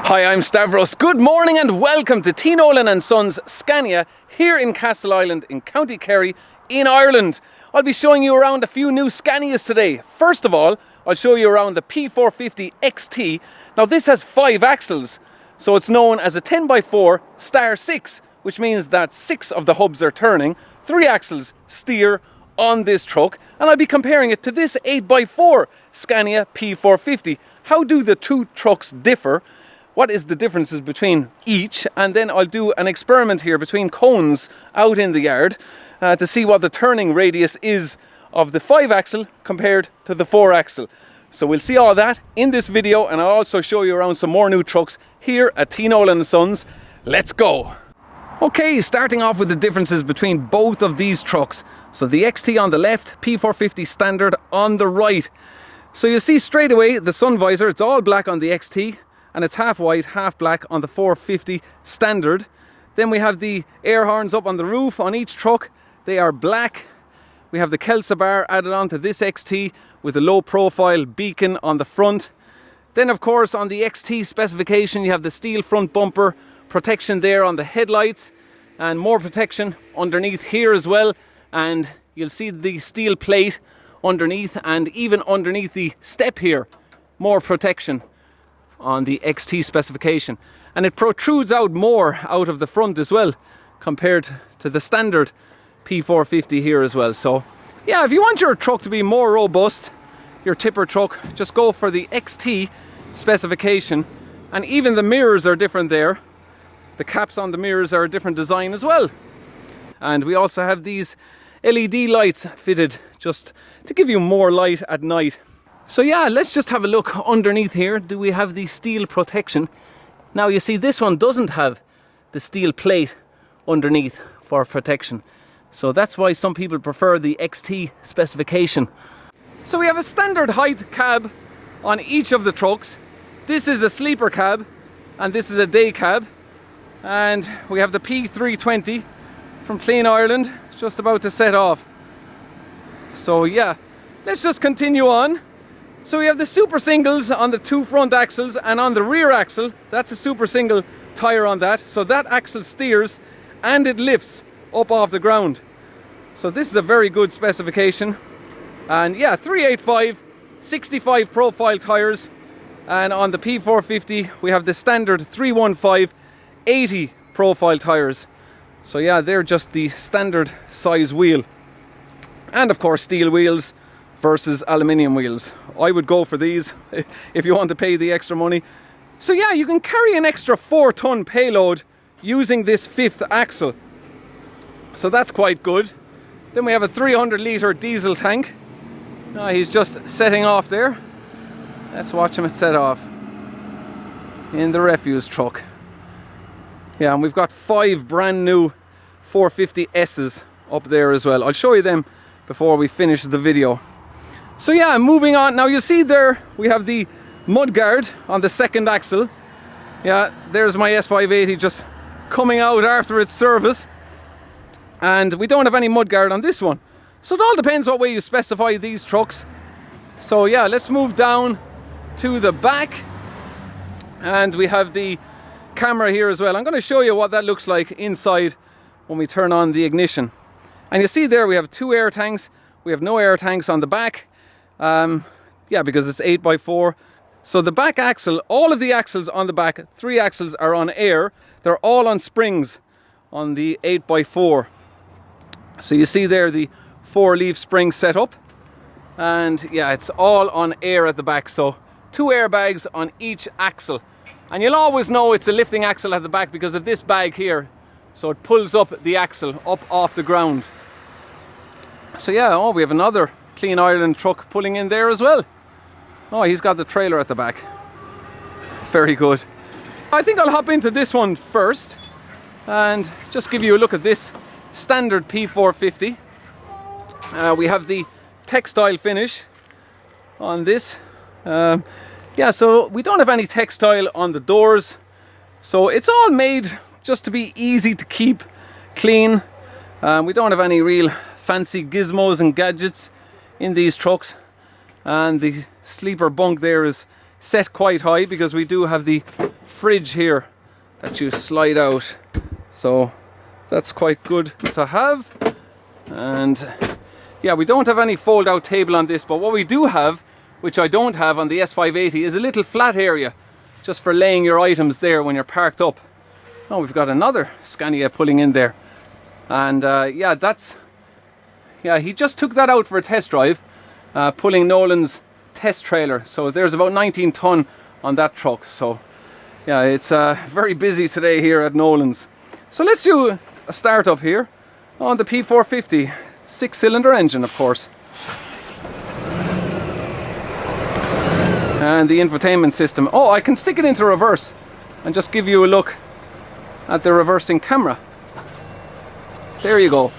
Hi, I'm Stavros. Good morning and welcome to T. Nolan and Sons SCANIA here in Castleisland in County Kerry in Ireland. I'll be showing you around a few new SCANIAs today. First of all, I'll show you around the P450 XT. Now this has 5 axles, so it's known as a 10x4 star 6, which means that 6 of the hubs are turning, 3 axles steer on this truck, and I'll be comparing it to this 8x4 SCANIA P450. How do the two trucks differ? What is the differences between each? And then I'll do an experiment here between cones out in the yard to see what the turning radius is of the 5 axle compared to the 4 axle. So we'll see all that in this video, and I'll also show you around some more new trucks here at T. Nolan & Sons. Let's go! Okay, starting off with the differences between both of these trucks. So the XT on the left, P450 standard on the right. So you see straight away the sun visor, it's all black on the XT, and it's half white, half black on the 450 standard. Then we have the air horns up on the roof on each truck. They are black. We have the Kelsa bar added on to this XT with a low profile beacon on the front. Then of course on the XT specification you have the steel front bumper, protection there on the headlights, and more protection underneath here as well. And you'll see the steel plate underneath, and even underneath the step here, more protection on the XT specification, and it protrudes out more out of the front as well compared to the standard P450 here as well. So yeah, if you want your truck to be more robust, your tipper truck, just go for the XT specification. And even the mirrors are different there. The caps on the mirrors are a different design as well. And we also have these LED lights fitted just to give you more light at night. So yeah, let's just have a look underneath here. Do we have the steel protection? Now you see this one doesn't have the steel plate underneath for protection. So that's why some people prefer the XT specification. So we have a standard height cab on each of the trucks. This is a sleeper cab and this is a day cab. And we have the P320 from Clean Ireland just about to set off. So yeah, let's just continue on. So we have the super singles on the 2 front axles, and on the rear axle, that's a super single tyre on that. So that axle steers and it lifts up off the ground. So this is a very good specification. And yeah, 385, 65 profile tyres. And on the P450, we have the standard 315, 80 profile tyres. So yeah, they're just the standard size wheel. And of course, steel wheels versus aluminium wheels. I would go for these if you want to pay the extra money. So yeah, you can carry an extra 4-ton payload using this 5th axle. So that's quite good. Then we have a 300-litre diesel tank. He's just setting off there. Let's watch him set off in the refuse truck. Yeah, and we've got 5 brand new 450S's up there as well. I'll show you them before we finish the video. So yeah, moving on. Now you see there we have the mudguard on the 2nd axle. Yeah, there's my S580 just coming out after its service. And we don't have any mudguard on this one. So it all depends what way you specify these trucks. So yeah, let's move down to the back. And we have the camera here as well. I'm going to show you what that looks like inside when we turn on the ignition. And you see there we have 2 air tanks. We have no air tanks on the back. Yeah, because it's 8x4. So the back axle, all of the axles on the back, 3 axles are on air. They're all on springs on the 8x4. So you see there the 4-leaf spring set up. And yeah, it's all on air at the back. So 2 airbags on each axle. And you'll always know it's a lifting axle at the back because of this bag here. So it pulls up the axle up off the ground. So yeah, oh, we have another Clean Ireland truck pulling in there as well. Oh, he's got the trailer at the back. Very good. I think I'll hop into this one first and just give you a look at this standard P450. We have the textile finish on this. Yeah, so we don't have any textile on the doors. So it's all made just to be easy to keep clean. We don't have any real fancy gizmos and gadgets in these trucks, and the sleeper bunk there is set quite high because we do have the fridge here that you slide out, so that's quite good to have. And yeah, we don't have any fold out table on this, but what we do have, which I don't have on the S580, is a little flat area just for laying your items there when you're parked up. Oh, we've got another Scania pulling in there. And yeah, he just took that out for a test drive, pulling Nolan's test trailer. So there's about 19 ton on that truck. So yeah, it's very busy today here at Nolan's. So let's do a start up here on the P450, 6-cylinder engine, of course. And the infotainment system. Oh, I can stick it into reverse and just give you a look at the reversing camera. There you go.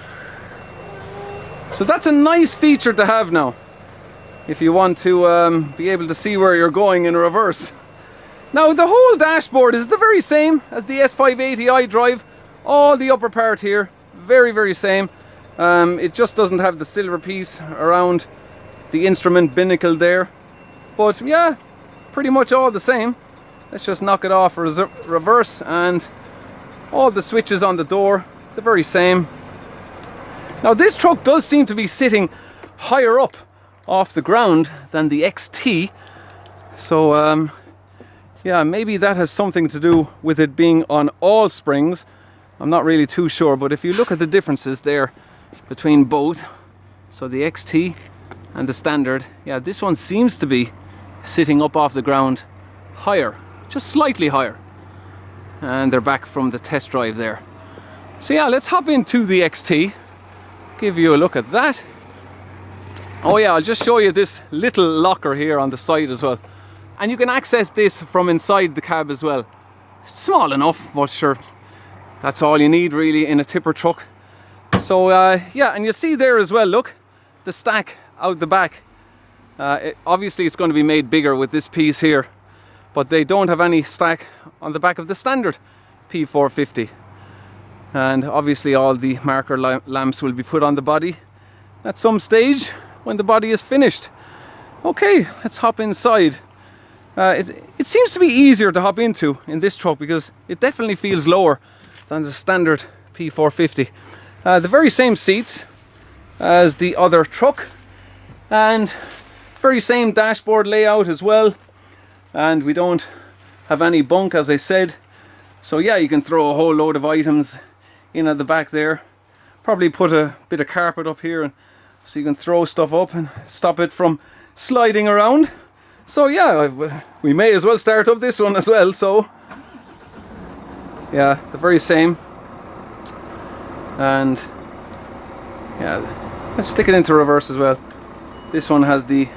So that's a nice feature to have now, if you want to be able to see where you're going in reverse. Now the whole dashboard is the very same as the S580i drive. All the upper part here, very same. It just doesn't have the silver piece around the instrument binnacle there. But yeah, pretty much all the same. Let's just knock it off reverse, and all the switches on the door, the very same. Now this truck does seem to be sitting higher up off the ground than the XT. So yeah, maybe that has something to do with it being on all springs. I'm not really too sure, but if you look at the differences there between both, so the XT and the standard, yeah, this one seems to be sitting up off the ground higher, just slightly higher. And they're back from the test drive there. So yeah, let's hop into the XT, give you a look at that. Oh yeah, I'll just show you this little locker here on the side as well. And you can access this from inside the cab as well. Small enough, but sure, that's all you need really in a tipper truck. So yeah, and you see there as well, look, the stack out the back. Obviously it's going to be made bigger with this piece here, but they don't have any stack on the back of the standard P450. And obviously all the marker lamps will be put on the body at some stage when the body is finished. Okay, let's hop inside. It seems to be easier to hop into in this truck because it definitely feels lower than the standard P450. The very same seats as the other truck, and very same dashboard layout as well. And we don't have any bunk, as I said. So yeah, you can throw a whole load of items in at the back there. Probably put a bit of carpet up here, and so you can throw stuff up and stop it from sliding around. So yeah, we may as well start up this one as well. So yeah, the very same. And yeah, let's stick it into reverse as well. This one has the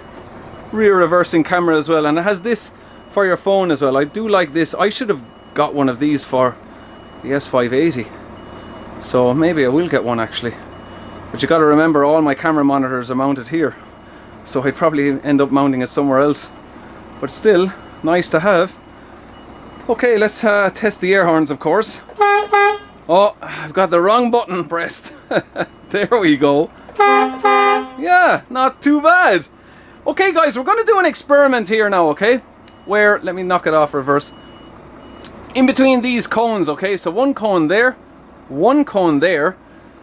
rear reversing camera as well, and it has this for your phone as well. I do like this. I should have got one of these for the S580, so maybe I will get one actually. But you got to remember, all my camera monitors are mounted here, so I'd probably end up mounting it somewhere else, but still nice to have. Okay, let's test the air horns, of course. Oh, I've got the wrong button pressed. There we go. Yeah, not too bad. Okay guys, we're going to do an experiment here now, okay? Where, let me knock it off reverse. In between these cones, okay? So one cone there, one cone there.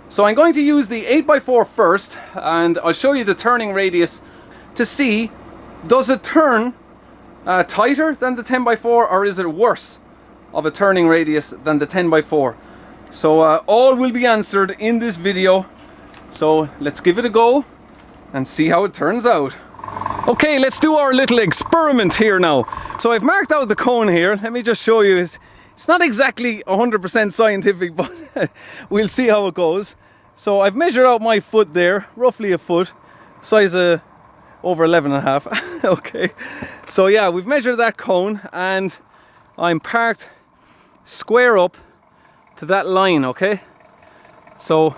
So I'm going to use the 8x4 first, and I'll show you the turning radius to see, does it turn tighter than the 10x4, or is it worse of a turning radius than the 10x4? So all will be answered in this video. So let's give it a go and see how it turns out. Okay, let's do our little experiment here now. So I've marked out the cone here. Let me just show you. It's not exactly 100% scientific, but we'll see how it goes. So I've measured out my foot there, roughly a foot, size of over 11.5. Okay, so yeah, we've measured that cone, and I'm parked square up to that line, okay? So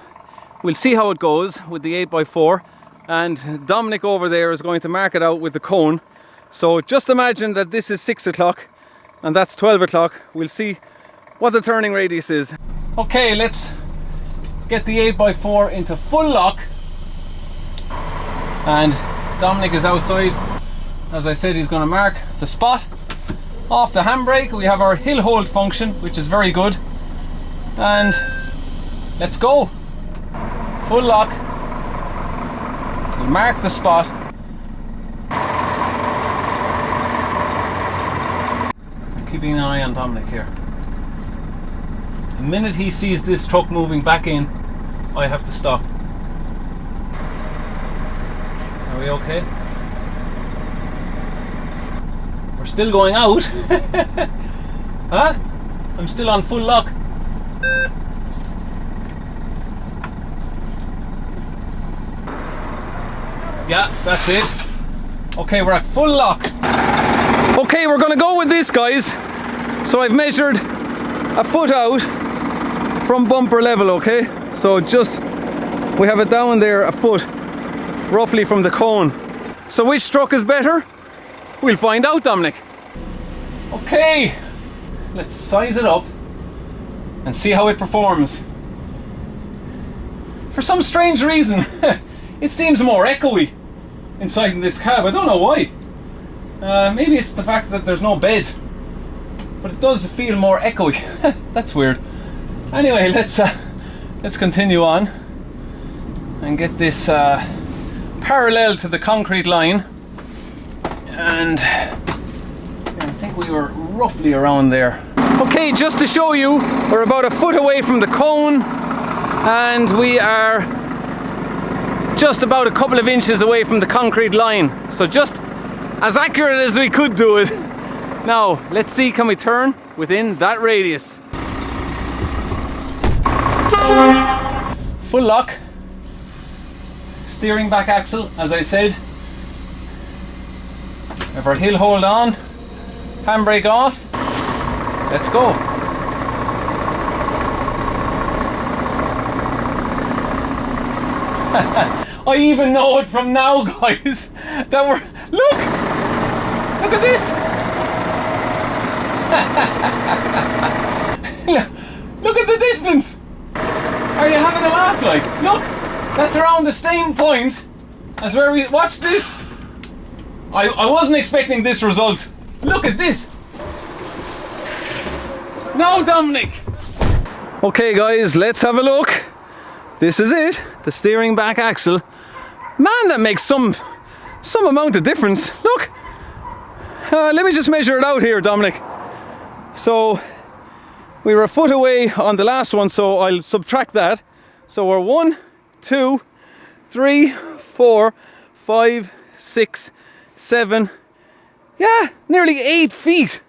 we'll see how it goes with the 8x4, and Dominic over there is going to mark it out with the cone. So just imagine that this is 6 o'clock and that's 12 o'clock. We'll see what the turning radius is. Okay, let's get the 8x4 into full lock, and Dominic is outside. As I said, he's going to mark the spot Off the handbrake, we have our hill hold function, which is very good. And let's go. Full lock. We'll mark the spot. Keeping an eye on Dominic here. The minute he sees this truck moving back in, I have to stop. Are we okay? We're still going out. Huh? I'm still on full lock. Yeah, that's it. Okay, we're at full lock. Okay, we're gonna go with this, guys. So I've measured a foot out from bumper level, okay? So just, we have it down there a foot, roughly from the cone. So which truck is better? We'll find out, Dominic. Okay, let's size it up and see how it performs. For some strange reason, it seems more echoey inside this cab. I don't know why. Maybe it's the fact that there's no bed, but it does feel more echoey. That's weird. Anyway, let's continue on and get this parallel to the concrete line. And I think we were roughly around there. Okay, just to show you, we're about a foot away from the cone, and we are just about a couple of inches away from the concrete line. So just as accurate as we could do it. Now, let's see, can we turn within that radius? Full lock. Steering back axle, as I said. Have our hill hold on. Handbrake off. Let's go. I even know it from now, guys. That we're... Look at this. Look at the distance. Are you having a laugh? Like, look, that's around the same point as where we... Watch this. I wasn't expecting this result. Look at this. No, Dominic. Okay, guys, let's have a look. This is it. The steering back axle. Man, that makes some amount of difference. Look. Let me just measure it out here, Dominic. So we were a foot away on the last one, so I'll subtract that. So we're 1, 2, 3, 4, 5, 6, 7, yeah, nearly 8 feet.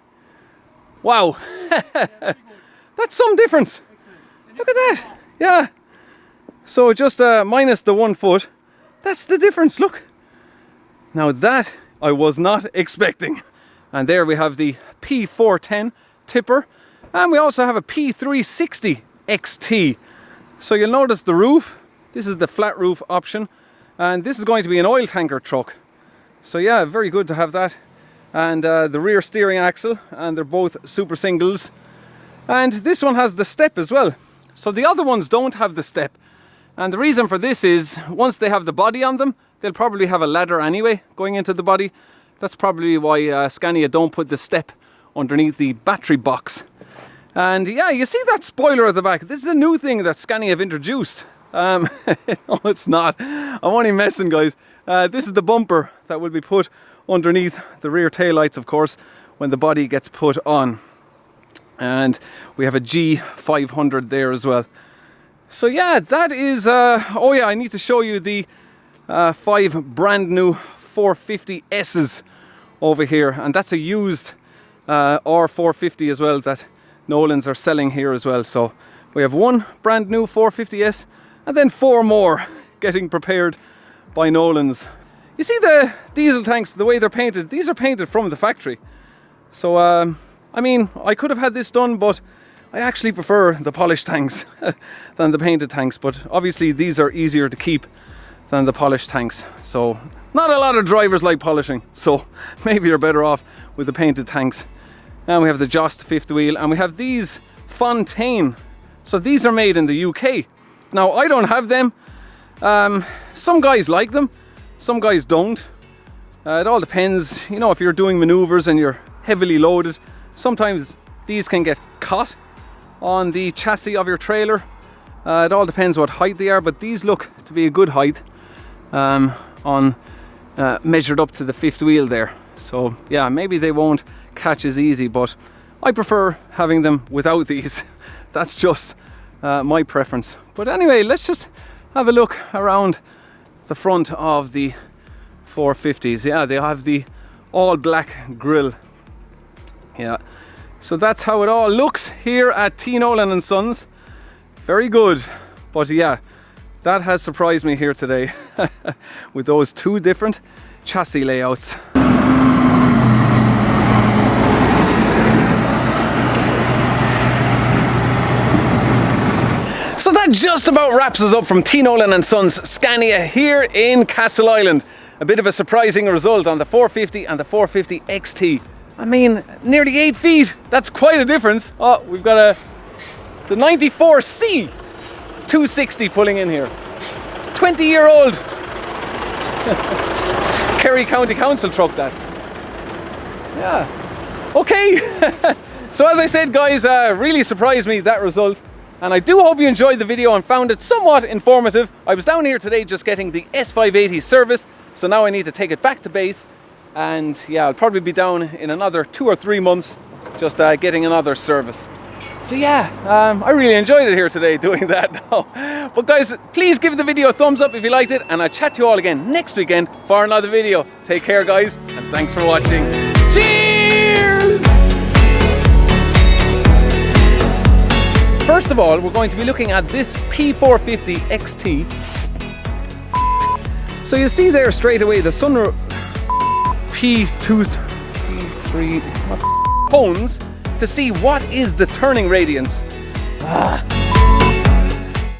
Wow. That's some difference. Look at that. Yeah. So just minus the 1 foot, that's the difference. Look. Now that I was not expecting. And there we have the P410 tipper, and we also have a P360 XT. So you'll notice the roof. This is the flat roof option, and this is going to be an oil tanker truck. So yeah, very good to have that. And the rear steering axle, and they're both super singles. And this one has the step as well. So the other ones don't have the step. And the reason for this is, once they have the body on them, they'll probably have a ladder anyway going into the body. That's probably why Scania don't put the step underneath the battery box. And yeah, you see that spoiler at the back? This is a new thing that Scania have introduced. No, it's not. I'm only messing, guys. This is the bumper that will be put underneath the rear taillights, of course, when the body gets put on. And we have a G500 there as well. So yeah, that is... oh yeah, I need to show you the 5 brand new 450S's over here. And that's a used R450 as well that Nolans are selling here as well. So we have 1 brand new 450S and then 4 more getting prepared by Nolans. You see the diesel tanks, the way they're painted? These are painted from the factory. So, I mean, I could have had this done, but I actually prefer the polished tanks than the painted tanks. But obviously these are easier to keep than the polished tanks. So not a lot of drivers like polishing. So maybe you're better off with the painted tanks. And we have the Jost fifth wheel, and we have these Fontaine. So these are made in the UK. Now I don't have them. Some guys like them, some guys don't. It all depends, you know, if you're doing maneuvers and you're heavily loaded. Sometimes these can get caught on the chassis of your trailer. It all depends what height they are, but these look to be a good height measured up to the fifth wheel there. So yeah, maybe they won't catch as easy, but I prefer having them without these. That's just my preference. But anyway, let's just have a look around the front of the 450s. Yeah, they have the all black grille. Yeah, so that's how it all looks here at T. Nolan and Sons. Very good. But yeah, that has surprised me here today with those two different chassis layouts. So that just about wraps us up from T. Nolan and Sons Scania here in Castleisland. A bit of a surprising result on the 450 and the 450 XT. I mean, nearly 8 feet. That's quite a difference. Oh, we've got the 94C 260 pulling in here. 20-year-old Kerry County Council truck, that. Yeah. Okay. So as I said, guys, really surprised me, that result. And I do hope you enjoyed the video and found it somewhat informative. I was down here today just getting the S580 serviced, so now I need to take it back to base. And yeah, I'll probably be down in another 2 or 3 months just getting another service. So yeah, I really enjoyed it here today doing that now. But guys, please give the video a thumbs up if you liked it, and I'll chat to you all again next weekend for another video. Take care, guys, and thanks for watching. Cheers! First of all, we're going to be looking at this P450 XT. So you see there straight away the sunroof P3 cones to see what is the turning radius.